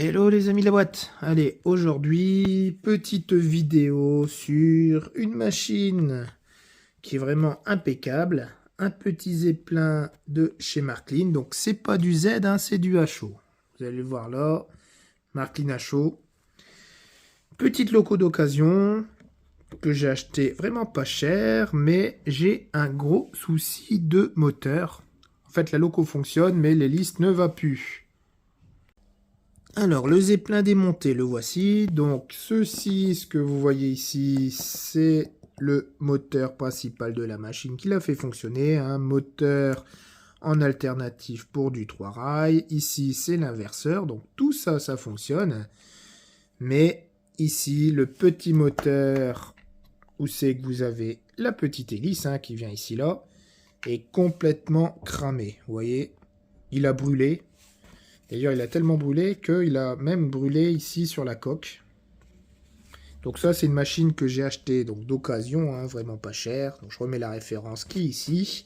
Hello les amis de la boîte. Allez, aujourd'hui, petite vidéo sur une machine qui est vraiment impeccable. Un petit zeppelin de chez Marklin. Donc c'est pas du Z, hein, c'est du HO. Vous allez le voir là, Marklin HO. Petite loco d'occasion que j'ai acheté vraiment pas cher, mais j'ai un gros souci de moteur. En fait, la loco fonctionne, mais l'hélice ne va plus. Alors, le zeppelin démonté, le voici. Donc, ceci, ce que vous voyez ici, c'est le moteur principal de la machine qui l'a fait fonctionner. Un moteur en alternative pour du 3 rails. Ici, c'est l'inverseur. Donc, tout ça, ça fonctionne. Mais ici, le petit moteur, où c'est que vous avez la petite hélice hein, qui vient ici, là, est complètement cramé. Vous voyez, il a brûlé. D'ailleurs, il a tellement brûlé qu'il a même brûlé ici sur la coque. Donc ça, c'est une machine que j'ai achetée donc d'occasion, hein, vraiment pas cher. Donc je remets la référence qui est ici.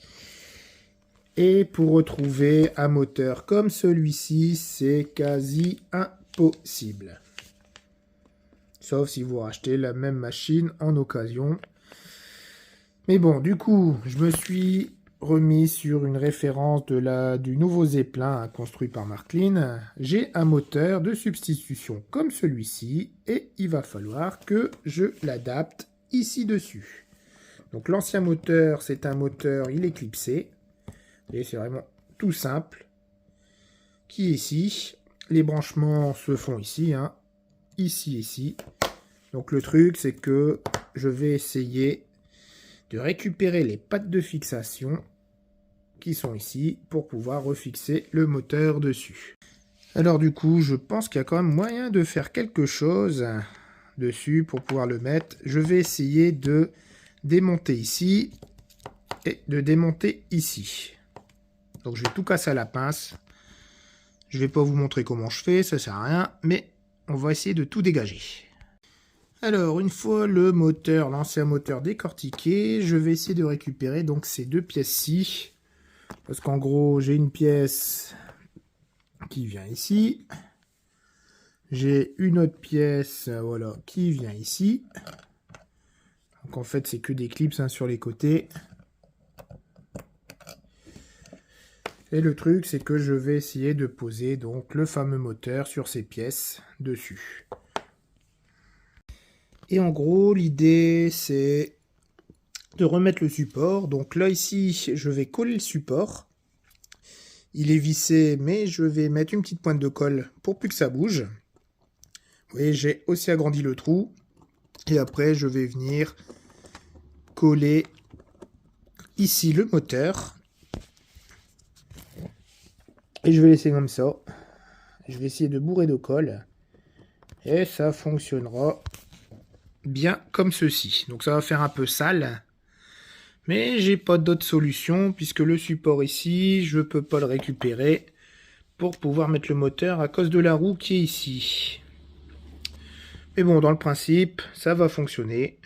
Et pour retrouver un moteur comme celui-ci, c'est quasi impossible. Sauf si vous rachetez la même machine en occasion. Mais bon, du coup, je me suis remis sur une référence du nouveau Zeppelin construit par Marklin. J'ai un moteur de substitution comme celui-ci et il va falloir que je l'adapte ici dessus. Donc l'ancien moteur, c'est un moteur, il est clipsé. Et c'est vraiment tout simple. Qui est ici. Les branchements se font ici, hein. Ici, ici. Donc le truc, c'est que je vais essayer de récupérer les pattes de fixation qui sont ici pour pouvoir refixer le moteur dessus. Alors du coup, je pense qu'il y a quand même moyen de faire quelque chose dessus pour pouvoir le mettre. Je vais essayer de démonter ici et de démonter ici. Donc je vais tout casser à la pince. Je vais pas vous montrer comment je fais, ça sert à rien, mais on va essayer de tout dégager. Alors, une fois le moteur, l'ancien moteur décortiqué, je vais essayer de récupérer donc ces deux pièces-ci. Parce qu'en gros, j'ai une pièce qui vient ici. J'ai une autre pièce, voilà, qui vient ici. Donc en fait, c'est que des clips hein, sur les côtés. Et le truc, c'est que je vais essayer de poser donc le fameux moteur sur ces pièces dessus. Et en gros, l'idée, c'est de remettre le support. Donc là, ici, je vais coller le support. Il est vissé, mais je vais mettre une petite pointe de colle pour plus que ça bouge. Vous voyez, j'ai aussi agrandi le trou. Et après, je vais venir coller ici le moteur. Et je vais laisser comme ça. Je vais essayer de bourrer de colle. Et ça fonctionnera bien comme ceci. Donc ça va faire un peu sale. Mais j'ai pas d'autre solution puisque le support ici, je peux pas le récupérer pour pouvoir mettre le moteur à cause de la roue qui est ici. Mais bon, dans le principe, ça va fonctionner.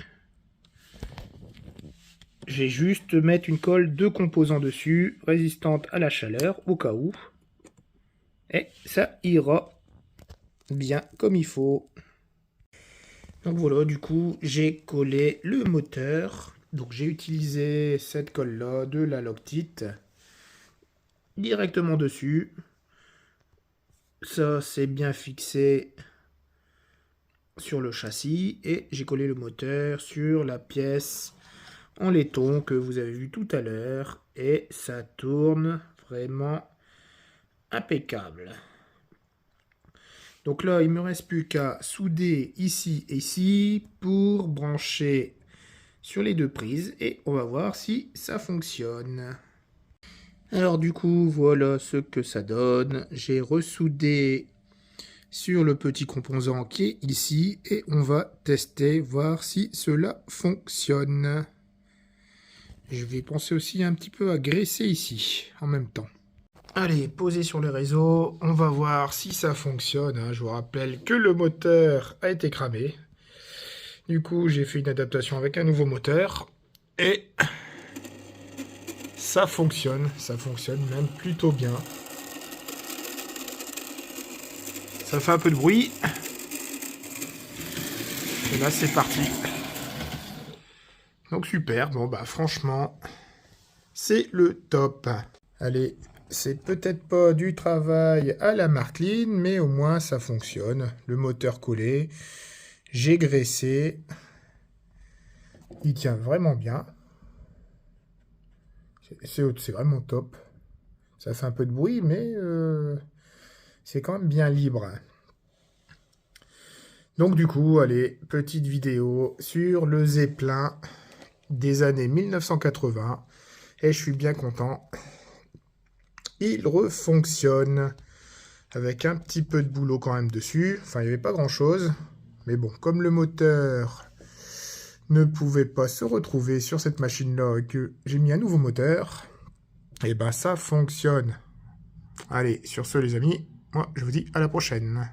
Je vais juste mettre une colle de composants dessus, résistante à la chaleur au cas où. Et ça ira bien comme il faut. Donc voilà, du coup, j'ai collé le moteur. Donc j'ai utilisé cette colle-là de la Loctite directement dessus. Ça, c'est bien fixé sur le châssis. Et j'ai collé le moteur sur la pièce en laiton que vous avez vu tout à l'heure. Et ça tourne vraiment impeccable. Donc là, il ne me reste plus qu'à souder ici et ici pour brancher sur les deux prises et on va voir si ça fonctionne. Alors du coup, voilà ce que ça donne. J'ai ressoudé sur le petit composant qui est ici et on va tester, voir si cela fonctionne. Je vais penser aussi un petit peu à graisser ici en même temps. Allez, posé sur le réseau, on va voir si ça fonctionne. Hein. Je vous rappelle que le moteur a été cramé. Du coup, j'ai fait une adaptation avec un nouveau moteur. Et ça fonctionne même plutôt bien. Ça fait un peu de bruit. Et là, c'est parti. Donc super, bon bah franchement, c'est le top. Allez, c'est peut-être pas du travail à la Markline, mais au moins ça fonctionne. Le moteur collé, j'ai graissé. Il tient vraiment bien. C'est vraiment top. Ça fait un peu de bruit, mais c'est quand même bien libre. Donc du coup, allez, petite vidéo sur le Zeppelin des années 1980. Et je suis bien content. Il refonctionne. Avec un petit peu de boulot quand même dessus. Enfin, il n'y avait pas grand-chose. Mais bon, comme le moteur ne pouvait pas se retrouver sur cette machine-là et que j'ai mis un nouveau moteur, et ben ça fonctionne. Allez, sur ce les amis, moi je vous dis à la prochaine.